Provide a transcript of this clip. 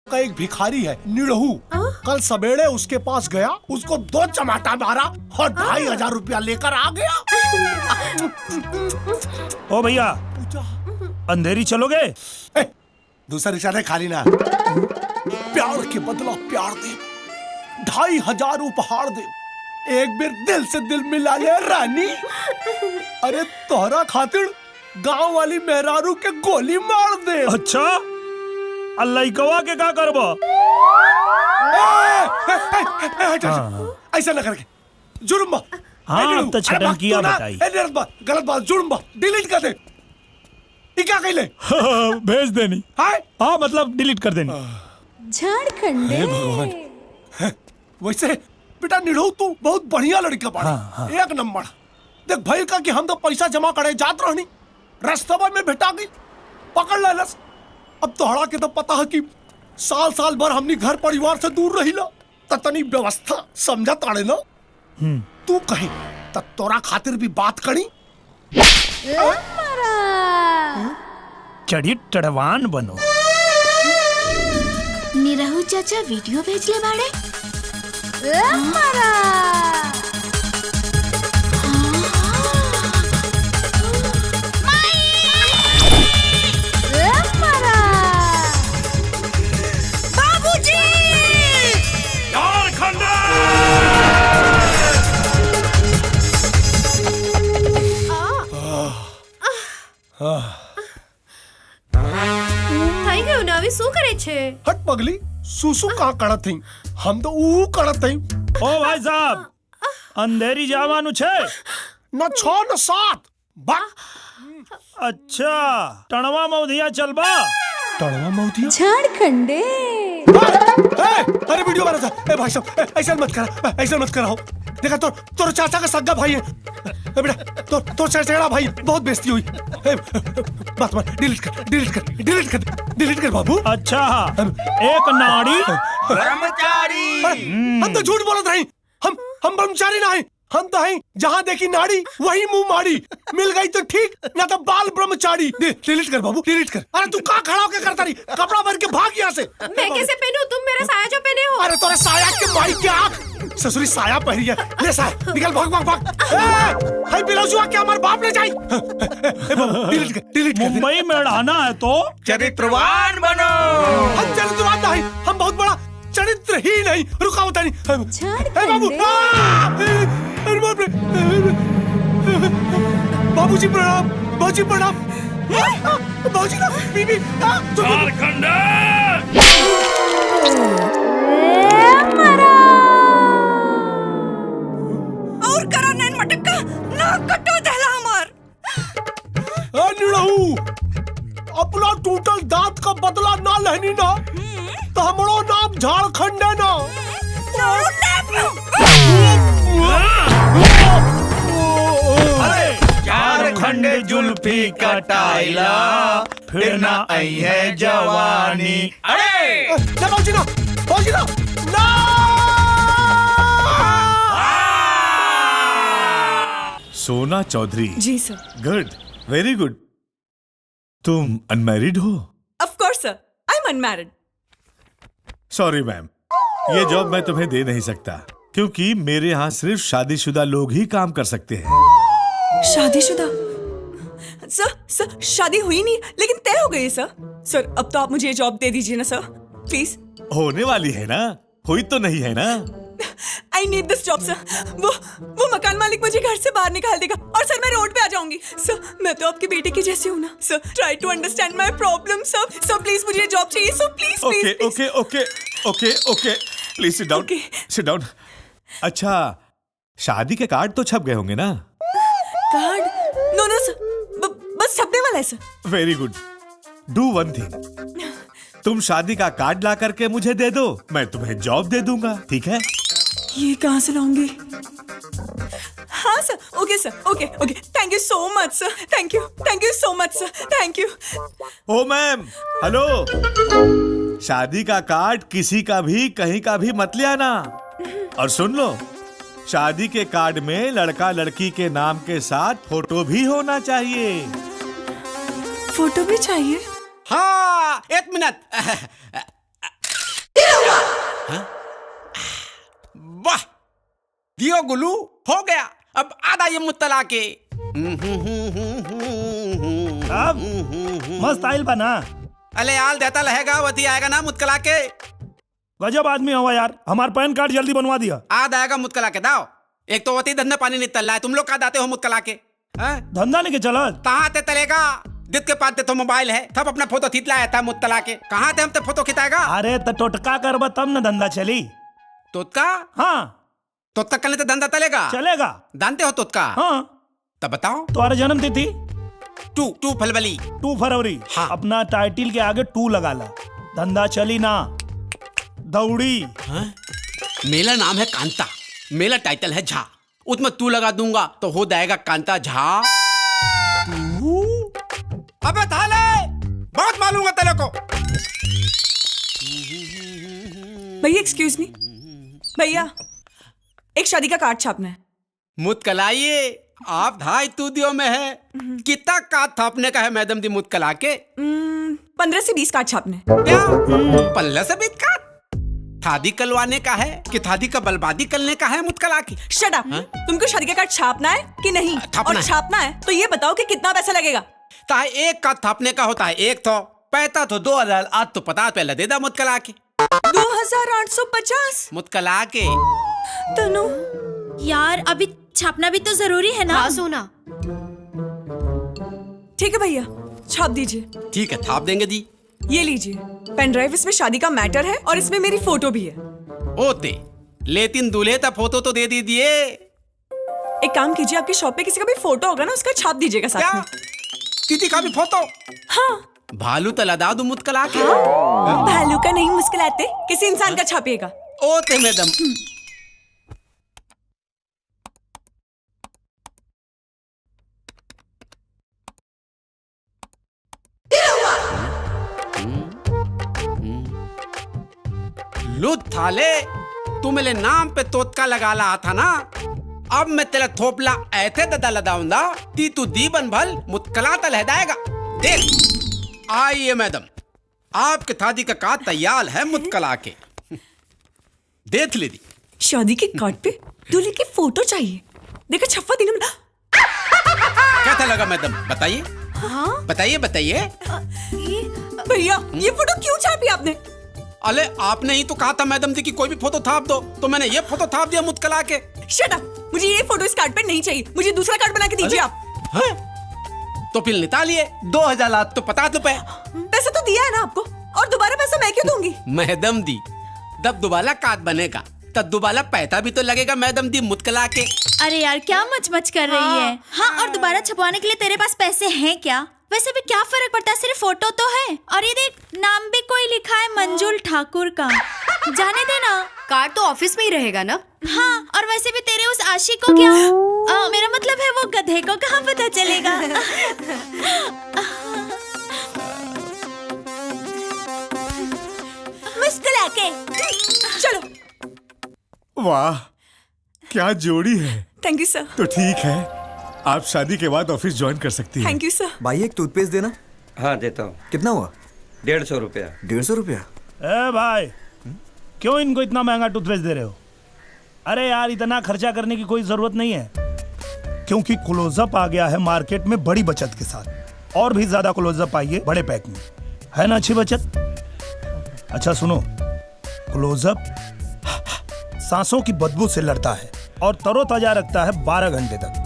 का एक भिखारी है निड़हू। कल सवेरे उसके पास गया, उसको 2 चमाटा मारा और 2500 रुपया लेकर आ गया। ओ भैया, अंधेरी चलोगे? दूसरा रिक्शा ने खाली ना। प्यार के बदला प्यार दे, 2500 उपहार दे, एक बेर दिल से दिल मिला ले रानी। अरे तोहरा खातिर गांव वाली मेहरारू के गोली मार दे। अच्छा, अल्लाह कवा के का करबो? ऐसा न करके जुर्म। हाँ तो छटन किया बताई। गलत बात, जुर्म डिलीट कर दे। क्या कहले? भेज देनी। हाँ मतलब डिलीट कर देनी। झारखंड। भगवान, वैसे बेटा निड़हू तू बहुत बढ़िया लड़का पड़ा। हाँ। एक नंबर। देख भाई का कि हम तो पैसा जमा करे जात रहनी, रास्ता में भेटा गई, पकड़ लेलस। अब तोहरा के तो पता है कि साल भर हमनी घर परिवार से दूर रहिला, तनी व्यवस्था समझा ताड़े ना। तू कहीं त तोरा खातिर भी बात करी। चढ़ी टड़वान बनो। निरहू चाचा वीडियो भेज ले बाड़े। बाबूजी! થઈ ગયું ને હવે શું કરે છે? हट पगली, सुसु कहाँ करत थी? हम तो ऊ करत थी। ओ भाई साहब, अंधेरी जावानु छे? न 6 न 7। बा अच्छा, टणवा मौधिया चलबा? टड़वा मौतिया। झारखंडे। अरे वीडियो बना था। ए भाई साहब, ऐसा मत करा, ऐसा मत कराओ। देखा तो तोर चाचा का सगा भाई है। बेटा तो चचेरा भाई, बहुत बेइज्जती हुई। बात मत, डिलीट कर बाबू। अच्छा, एक नाड़ी ब्रह्मचारी। हम तो झूठ बोलत रही। हम ब्रह्मचारी ना है, हम तो हैं जहाँ देखी नाड़ी वही मुंह मारी। मिल गई तो ठीक, ना तो बाल ब्रह्मचारी। डिलीट कर बाबू, डिलीट कर। अरे तू कहाँ खड़ा होके करता रही? कपड़ा भर के भाग यहाँ से। मैं कैसे पहनूं? तुम मेरा साया जो पहने हो। अरे तोरे साया के भाई की आँख, ससुरी साया पहनी है। ले साया निकल, भाग। हाय बिलाजुआ के हमारे बाप ले जाई। डिलीट कर। मुंबई में रहना है तो चरित्रवान बनो। हम चरित्रवान नहीं, हम बहुत बड़ा चरित्र ही नहीं। रुका होता नहीं। बाबू, अरे बाप रे। बाबूजी प्रणाम, बाबूजी प्रणाम। बाबूजी ना बीबी। झारखंड। और करा नैन मटक्का ना कटो दहला हमार। निड़हू, अपना टूटल दांत का बदला ना लेनी ना, तो हमारो नाम झारखंड है ना। झारखंड जुल्फी कटाइला, फिर ना आई है जवानी। अरे बाबूजी ना, बाबूजी ना, ना। सोना चौधरी। जी सर। Good, very good. तुम अनमैरिड हो? Of course sir, I am unmarried. Sorry ma'am, ये जॉब मैं तुम्हें दे नहीं सकता, क्योंकि मेरे यहाँ सिर्फ शादीशुदा लोग ही काम कर सकते हैं। शादीशुदा? सर शादी हुई नहीं, लेकिन तय हो गई सर। सर अब तो आप मुझे ये जॉब दे दीजिए ना सर, प्लीज। होने वाली है ना, हुई तो नहीं है ना। I need this job sir. वो मकान मालिक मुझे घर से बाहर निकाल देगा और सर मैं रोड पे आ जाऊंगी। सर मैं तो आपकी बेटी की जैसी हूँ ना sir. Try to understand my problem sir. Sir please मुझे ये जॉब चाहिए sir, please okay, please sit down, sit down. अच्छा, शादी के कार्ड तो छप गए होंगे ना? कार्ड? नो सर, बस छपने वाला है sir. Very good. Do one thing, तुम शादी का कार्ड ला करके मुझे दे दो, मैं तुम्हें जॉब दे दूंगा, ठीक है? ये कहाँ से लाऊंगी? हाँ sir, okay sir, okay. Thank you so much sir, thank you so much sir, thank you. Oh ma'am, hello. शादी का कार्ड किसी का भी कहीं का भी मत ले आना। और सुन लो, शादी के कार्ड में लड़का लड़की के नाम के साथ फोटो भी होना चाहिए। फोटो भी चाहिए? हाँ, एक मिनट। वाह, दियो गुलू, हो गया। अब आधा ये मुत्तला के। अब मस्त आइल बना। अले आल देता रहेगा, वती आएगा ना मुत्तला के। गजब आदमी हुआ यार, हमार पैन कार्ड जल्दी बनवा दिया। आद आएगा मुत्तला के दाओ। एक तो वती धंधा पानी नहीं तल रहा है, तुम लोग का दाते हो मुत्तला के। धंधा नहीं के चला। कहाँ ते तलेगा? दित के पास तो मोबाइल है, तब अपना फोटो खींच लाया था मुत्तला के। कहाँ थे हम ते फोटो खिंचाएगा? अरे तो टोटका करबा तब न धंधा चली। तोतका? हाँ तोतका कल तो धंधा तलेगा। चलेगा। जानते हो तोतका? हाँ तब बताओ। तुम्हारा जन्म तिथि 2 फरवरी। 2 फरवरी। हाँ। अपना टाइटिल के आगे 2 लगा ला, धंधा चली ना। दौड़ी। मेरा नाम है कांता, मेरा टाइटल है झा। उसमें तू लगा दूंगा तो हो जाएगा कांता झा। अबे थाले, बहुत मालूम है तेरे को। भैया एक्सक्यूज मी, भैया एक शादी का कार्ड छापना है। मुत्कलाइए, आप ढाई तूदियों में है। कितना कार्ड छापने का है मैडम दी मुत्कला के? 15 से 20 कार्ड छापने। क्या 15 से 20 कार्ड? शादी कलवाने का है कि शादी का बर्बादी करने का है मुत्कला की? Shut up. तुमको शादी का कार्ड छापना है कि नहीं? छापना और है। छापना है तो ये बताओ कि कितना पैसा लगेगा? ताए एक कार्ड छापने का होता है एक तो पैसा तो 2000, आज तो 50 पहले दे दा मुत्कला के। 2850 मुत्कला के। तनु यार अभी छापना भी तो जरूरी है ना। हाँ सोना। ठीक है भैया, छाप दीजिए। ठीक है, छाप देंगे जी। ये लीजिए पेन ड्राइव, इसमें शादी का मैटर है और इसमें मेरी फोटो भी है। ओते लेकिन दूल्हे तक फोटो तो दे दीजिए। एक काम कीजिए, आपकी शॉप पे किसी का भी फोटो होगा ना, उसका छाप दीजिएगा साथ क्या? में। किसी का भी फोटो? हाँ। भालू तो लदा दू मुत्कला के। भालू का नहीं, मुस्कुराते किसी इंसान का छापिएगा। ओते मैडम। लुत थाले, तू मेरे नाम पे तोतका लगा रहा था ना। अब मैं तेरा थोपला ऐसे ददा लदाऊंगा ती तू दीबन भल मुत्कला तल लहदाएगा। देख आइए मैडम, आपके शादी का कार्ड तैयार है मुत्कला के। देख लीजिए। शादी के कार्ड पे दूल्हे की फोटो चाहिए। देखो छप्पा दिन में। कैसा लगा मैडम, बताइए। बताइए बताइए। भैया ये फोटो क्यों छापी आपने? अरे आपने ही तो कहा था मैडम जी कि कोई भी फोटो छाप दो, तो मैंने ये फोटो छाप दिया मुत्कला के। शट अप, मुझे ये फोटो इस कार्ड पे नहीं चाहिए। मुझे दूसरा कार्ड बना के दीजिए आप। हैं? तो फिर निकालिए 2000 लाख तो 50 रुपए। पैसा तो दिया है ना आपको, और दोबारा पैसा मैं क्यों दूंगी? मैडम दी, जब दोबारा कार्ड बनेगा तब दोबारा पैसा भी तो लगेगा मैडम दी मुत्कला के। अरे यार क्या मच कर रही है। हाँ, और दोबारा छपवाने के लिए तेरे पास पैसे हैं क्या? वैसे भी क्या फर्क पड़ता है, सिर्फ फोटो तो है। और ये देख, नाम भी कोई लिखा है मंजुल ठाकुर का। जाने देना। कार्ड तो ऑफिस में ही रहेगा ना। हाँ, और वैसे भी तेरे उस आशिक को क्या मेरा मतलब है वो गधे को कहाँ पता चलेगा। मुस्कुरा के चलो। वाह, क्या जोड़ी है। Thank you sir. तो ठीक है, आप शादी के बाद ऑफिस ज्वाइन कर सकती हैं। Thank you sir. भाई एक टूथपेस्ट देना। हाँ देता हूँ। कितना हुआ? 150 रुपया। 150 रुपया? ए भाई, क्यों इनको इतना महंगा टूथपेस्ट दे रहे हो? अरे यार इतना खर्चा करने की कोई जरूरत नहीं है, क्योंकि क्लोजअप आ गया है मार्केट में बड़ी बचत के साथ। और भी ज्यादा क्लोजअप आइए बड़े पैक में, है ना अच्छी बचत। अच्छा सुनो, क्लोजअप सांसों की बदबू से लड़ता है और तरोताजा रखता है 12 घंटे तक।